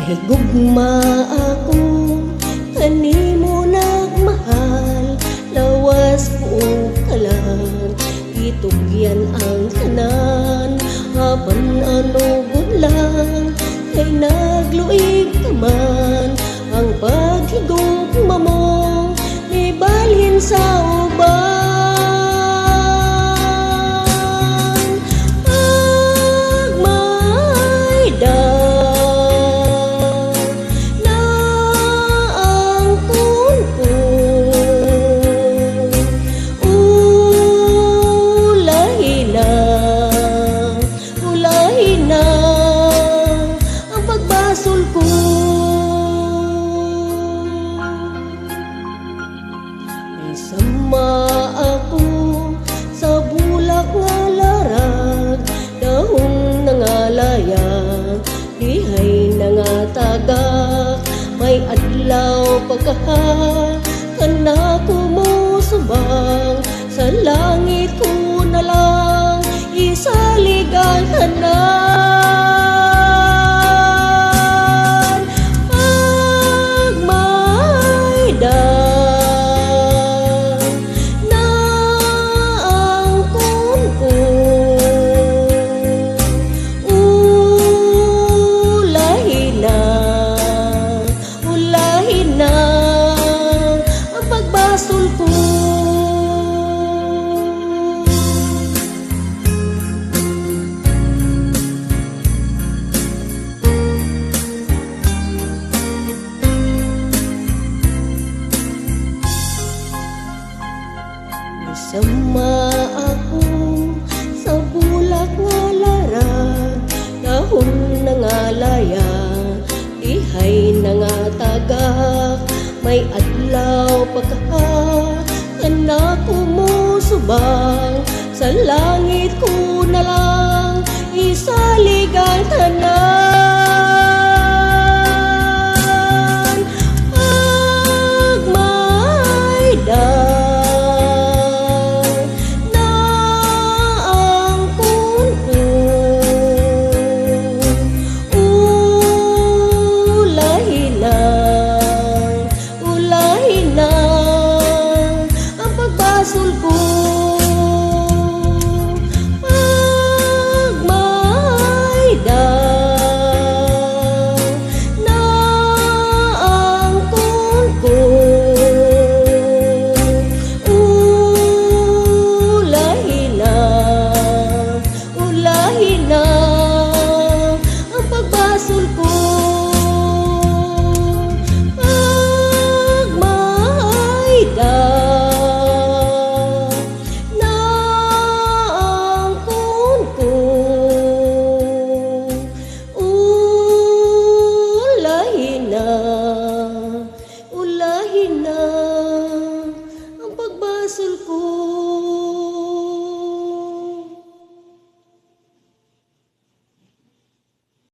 Kay gugma ako kanimo nagmahal, lawas ko ka lang, itugyan ang tanan. Haban anugod lang, kay nagluig ka man, ang paghigugma mo may balhin sa uban. Sama ako sa bulak nga larag, dahon na nga layag, dihay na nga tagak. May adlaw pagkaha, kana ko mo subang, sa langit ko na lang isalig ang tanan. Sama ako sa bulak nga larag, dahon na nga layag, dihay na nga tagak. May adlaw pagkaha, kana ko mo subang, sa langit ko na lang isalig ang tanan.